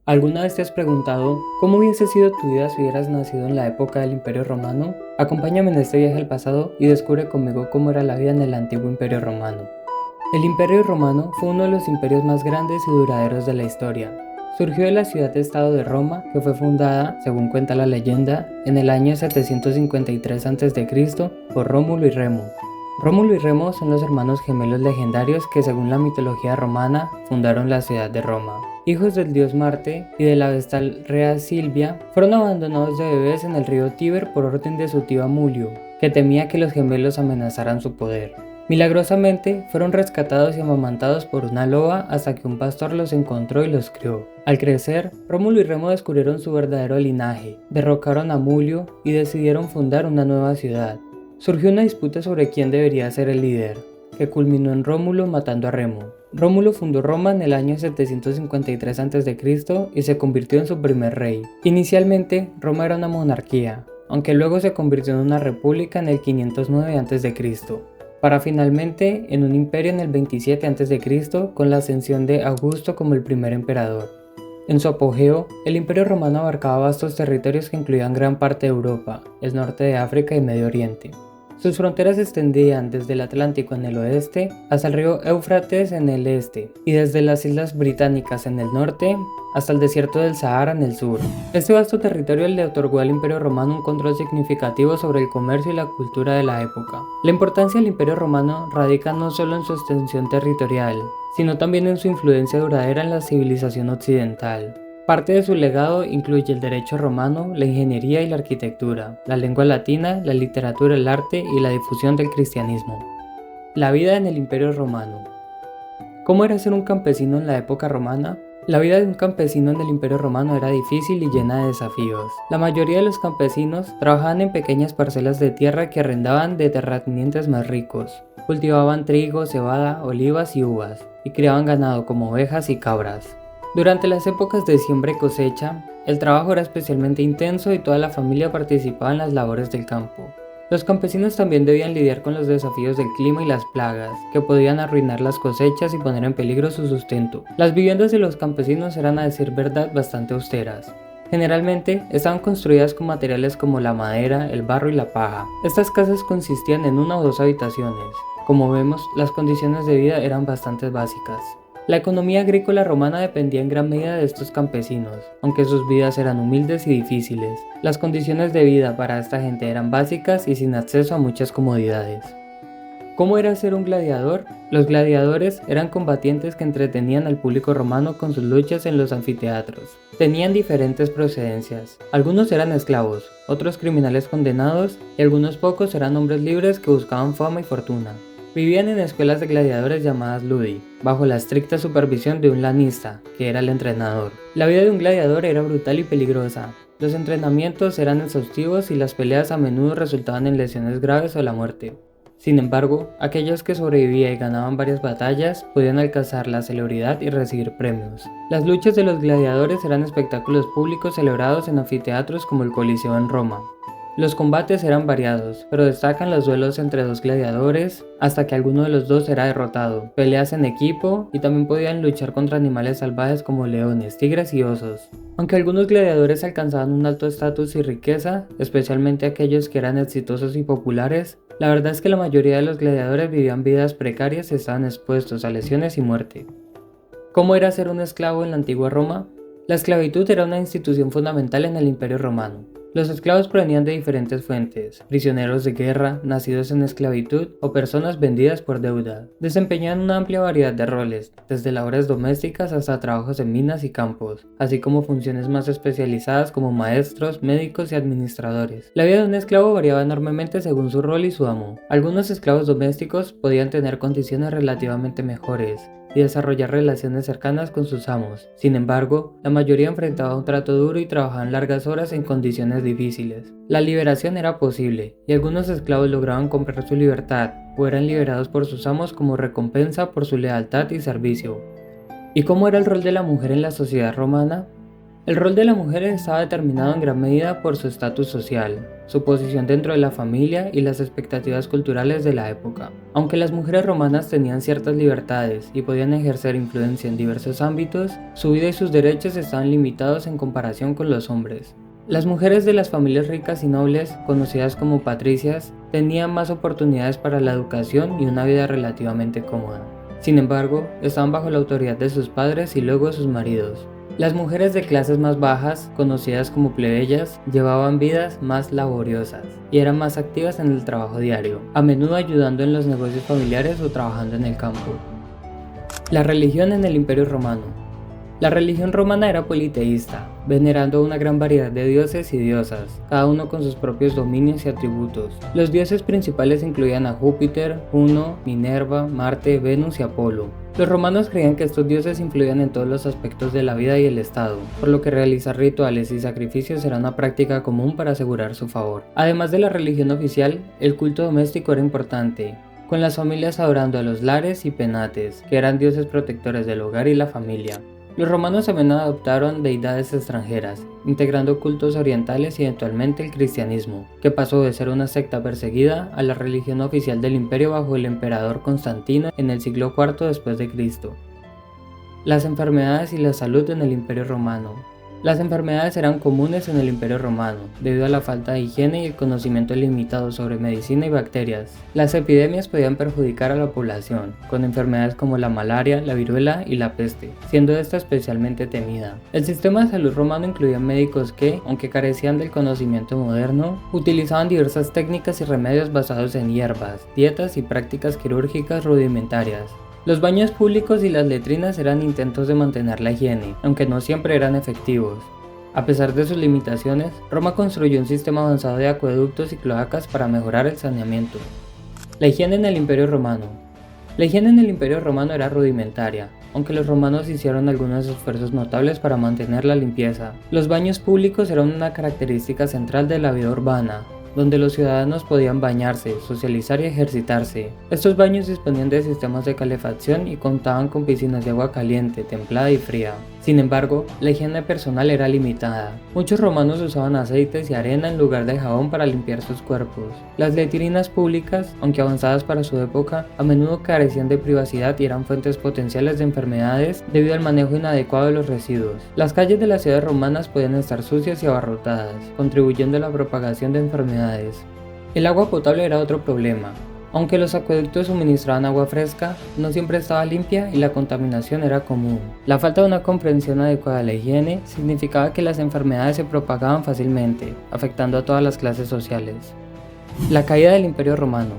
¿Alguna vez te has preguntado cómo hubiese sido tu vida si hubieras nacido en la época del Imperio Romano? Acompáñame en este viaje al pasado y descubre conmigo cómo era la vida en el antiguo Imperio Romano. El Imperio Romano fue uno de los imperios más grandes y duraderos de la historia. Surgió de la ciudad-estado de Roma, que fue fundada, según cuenta la leyenda, en el año 753 a.C. por Rómulo y Remo. Rómulo y Remo son los hermanos gemelos legendarios que, según la mitología romana, fundaron la ciudad de Roma. Hijos del dios Marte y de la vestal rea Silvia, fueron abandonados de bebés en el río Tíber por orden de su tío Amulio, que temía que los gemelos amenazaran su poder. Milagrosamente, fueron rescatados y amamantados por una loba hasta que un pastor los encontró y los crió. Al crecer, Rómulo y Remo descubrieron su verdadero linaje, derrocaron a Amulio y decidieron fundar una nueva ciudad. Surgió una disputa sobre quién debería ser el líder, que culminó en Rómulo matando a Remo. Rómulo fundó Roma en el año 753 a.C. y se convirtió en su primer rey. Inicialmente, Roma era una monarquía, aunque luego se convirtió en una república en el 509 a.C., para finalmente en un imperio en el 27 a.C. con la ascensión de Augusto como el primer emperador. En su apogeo, el Imperio Romano abarcaba vastos territorios que incluían gran parte de Europa, el norte de África y Medio Oriente. Sus fronteras se extendían desde el Atlántico en el oeste hasta el río Éufrates en el este, y desde las Islas Británicas en el norte hasta el desierto del Sahara en el sur. Este vasto territorio le otorgó al Imperio Romano un control significativo sobre el comercio y la cultura de la época. La importancia del Imperio Romano radica no solo en su extensión territorial, sino también en su influencia duradera en la civilización occidental. Parte de su legado incluye el derecho romano, la ingeniería y la arquitectura, la lengua latina, la literatura, el arte y la difusión del cristianismo. La vida en el Imperio Romano. ¿Cómo era ser un campesino en la época romana? La vida de un campesino en el Imperio Romano era difícil y llena de desafíos. La mayoría de los campesinos trabajaban en pequeñas parcelas de tierra que arrendaban de terratenientes más ricos. Cultivaban trigo, cebada, olivas y uvas, y criaban ganado como ovejas y cabras. Durante las épocas de siembra y cosecha, el trabajo era especialmente intenso y toda la familia participaba en las labores del campo. Los campesinos también debían lidiar con los desafíos del clima y las plagas, que podían arruinar las cosechas y poner en peligro su sustento. Las viviendas de los campesinos eran, a decir verdad, bastante austeras. Generalmente estaban construidas con materiales como la madera, el barro y la paja. Estas casas consistían en una o dos habitaciones. Como vemos, las condiciones de vida eran bastante básicas. La economía agrícola romana dependía en gran medida de estos campesinos, aunque sus vidas eran humildes y difíciles. Las condiciones de vida para esta gente eran básicas y sin acceso a muchas comodidades. ¿Cómo era ser un gladiador? Los gladiadores eran combatientes que entretenían al público romano con sus luchas en los anfiteatros. Tenían diferentes procedencias. Algunos eran esclavos, otros criminales condenados y algunos pocos eran hombres libres que buscaban fama y fortuna. Vivían en escuelas de gladiadores llamadas ludi, bajo la estricta supervisión de un lanista, que era el entrenador. La vida de un gladiador era brutal y peligrosa. Los entrenamientos eran exhaustivos y las peleas a menudo resultaban en lesiones graves o la muerte. Sin embargo, aquellos que sobrevivían y ganaban varias batallas podían alcanzar la celebridad y recibir premios. Las luchas de los gladiadores eran espectáculos públicos celebrados en anfiteatros como el Coliseo en Roma. Los combates eran variados, pero destacan los duelos entre dos gladiadores, hasta que alguno de los dos era derrotado, peleas en equipo y también podían luchar contra animales salvajes como leones, tigres y osos. Aunque algunos gladiadores alcanzaban un alto estatus y riqueza, especialmente aquellos que eran exitosos y populares, la verdad es que la mayoría de los gladiadores vivían vidas precarias y estaban expuestos a lesiones y muerte. ¿Cómo era ser un esclavo en la antigua Roma? La esclavitud era una institución fundamental en el Imperio Romano. Los esclavos provenían de diferentes fuentes: prisioneros de guerra, nacidos en esclavitud o personas vendidas por deuda. Desempeñaban una amplia variedad de roles, desde labores domésticas hasta trabajos en minas y campos, así como funciones más especializadas como maestros, médicos y administradores. La vida de un esclavo variaba enormemente según su rol y su amo. Algunos esclavos domésticos podían tener condiciones relativamente mejores y desarrollar relaciones cercanas con sus amos. Sin embargo, la mayoría enfrentaba un trato duro y trabajaban largas horas en condiciones difíciles. La liberación era posible, y algunos esclavos lograban comprar su libertad o eran liberados por sus amos como recompensa por su lealtad y servicio. ¿Y cómo era el rol de la mujer en la sociedad romana? El rol de la mujer estaba determinado en gran medida por su estatus social, su posición dentro de la familia y las expectativas culturales de la época. Aunque las mujeres romanas tenían ciertas libertades y podían ejercer influencia en diversos ámbitos, su vida y sus derechos estaban limitados en comparación con los hombres. Las mujeres de las familias ricas y nobles, conocidas como patricias, tenían más oportunidades para la educación y una vida relativamente cómoda. Sin embargo, estaban bajo la autoridad de sus padres y luego de sus maridos. Las mujeres de clases más bajas, conocidas como plebeyas, llevaban vidas más laboriosas y eran más activas en el trabajo diario, a menudo ayudando en los negocios familiares o trabajando en el campo. La religión en el Imperio Romano. La religión romana era politeísta, venerando una gran variedad de dioses y diosas, cada uno con sus propios dominios y atributos. Los dioses principales incluían a Júpiter, Juno, Minerva, Marte, Venus y Apolo. Los romanos creían que estos dioses influían en todos los aspectos de la vida y el Estado, por lo que realizar rituales y sacrificios era una práctica común para asegurar su favor. Además de la religión oficial, el culto doméstico era importante, con las familias adorando a los lares y penates, que eran dioses protectores del hogar y la familia. Los romanos también adoptaron deidades extranjeras, integrando cultos orientales y eventualmente el cristianismo, que pasó de ser una secta perseguida a la religión oficial del imperio bajo el emperador Constantino en el siglo IV después de Cristo. Las enfermedades y la salud en el Imperio Romano. Las enfermedades eran comunes en el Imperio Romano, debido a la falta de higiene y el conocimiento limitado sobre medicina y bacterias. Las epidemias podían perjudicar a la población, con enfermedades como la malaria, la viruela y la peste, siendo esta especialmente temida. El sistema de salud romano incluía médicos que, aunque carecían del conocimiento moderno, utilizaban diversas técnicas y remedios basados en hierbas, dietas y prácticas quirúrgicas rudimentarias. Los baños públicos y las letrinas eran intentos de mantener la higiene, aunque no siempre eran efectivos. A pesar de sus limitaciones, Roma construyó un sistema avanzado de acueductos y cloacas para mejorar el saneamiento. La higiene en el Imperio Romano. La higiene en el Imperio Romano era rudimentaria, aunque los romanos hicieron algunos esfuerzos notables para mantener la limpieza. Los baños públicos eran una característica central de la vida urbana, donde los ciudadanos podían bañarse, socializar y ejercitarse. Estos baños disponían de sistemas de calefacción y contaban con piscinas de agua caliente, templada y fría. Sin embargo, la higiene personal era limitada. Muchos romanos usaban aceites y arena en lugar de jabón para limpiar sus cuerpos. Las letrinas públicas, aunque avanzadas para su época, a menudo carecían de privacidad y eran fuentes potenciales de enfermedades debido al manejo inadecuado de los residuos. Las calles de las ciudades romanas podían estar sucias y abarrotadas, contribuyendo a la propagación de enfermedades. El agua potable era otro problema. Aunque los acueductos suministraban agua fresca, no siempre estaba limpia y la contaminación era común. La falta de una comprensión adecuada de la higiene significaba que las enfermedades se propagaban fácilmente, afectando a todas las clases sociales. La caída del Imperio Romano.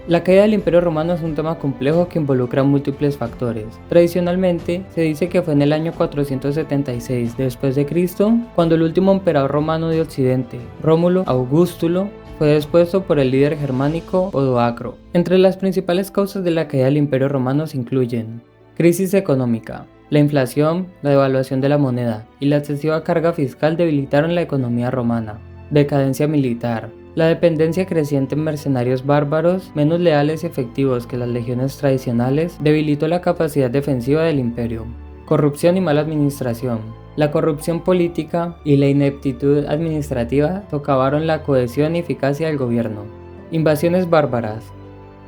La caída del Imperio Romano es un tema complejo que involucra múltiples factores. Tradicionalmente, se dice que fue en el año 476 después de Cristo, cuando el último emperador romano de Occidente, Rómulo Augustulo, fue depuesto por el líder germánico Odoacro. Entre las principales causas de la caída del Imperio Romano se incluyen crisis económica. La inflación, la devaluación de la moneda y la excesiva carga fiscal debilitaron la economía romana. Decadencia militar. La dependencia creciente en mercenarios bárbaros, menos leales y efectivos que las legiones tradicionales, debilitó la capacidad defensiva del imperio. Corrupción y mala administración. La corrupción política y la ineptitud administrativa socavaron la cohesión y eficacia del gobierno. Invasiones bárbaras.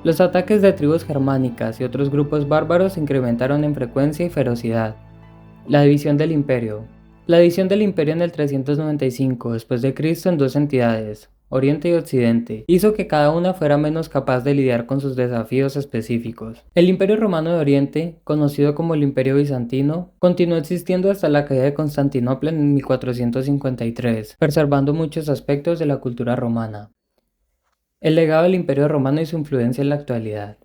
Los ataques de tribus germánicas y otros grupos bárbaros se incrementaron en frecuencia y ferocidad. La división del imperio. La división del imperio en el 395 después de Cristo en dos entidades, Oriente y Occidente, hizo que cada una fuera menos capaz de lidiar con sus desafíos específicos. El Imperio Romano de Oriente, conocido como el Imperio Bizantino, continuó existiendo hasta la caída de Constantinopla en 1453, preservando muchos aspectos de la cultura romana. El legado del Imperio Romano y su influencia en la actualidad.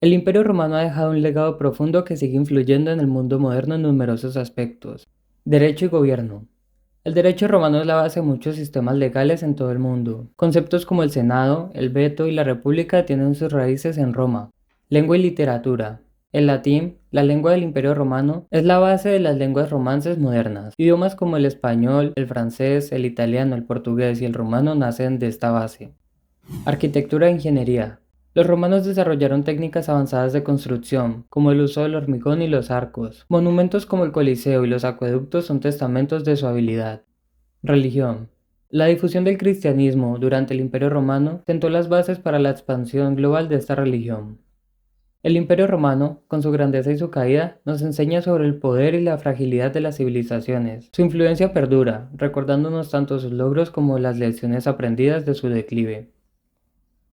El Imperio Romano ha dejado un legado profundo que sigue influyendo en el mundo moderno en numerosos aspectos. Derecho y gobierno. El derecho romano es la base de muchos sistemas legales en todo el mundo. Conceptos como el Senado, el veto y la República tienen sus raíces en Roma. Lengua y literatura. El latín, la lengua del Imperio Romano, es la base de las lenguas romances modernas. Idiomas como el español, el francés, el italiano, el portugués y el rumano nacen de esta base. Arquitectura e ingeniería. Los romanos desarrollaron técnicas avanzadas de construcción, como el uso del hormigón y los arcos. Monumentos como el Coliseo y los acueductos son testamentos de su habilidad. Religión. La difusión del cristianismo durante el Imperio Romano sentó las bases para la expansión global de esta religión. El Imperio Romano, con su grandeza y su caída, nos enseña sobre el poder y la fragilidad de las civilizaciones. Su influencia perdura, recordándonos tanto sus logros como las lecciones aprendidas de su declive.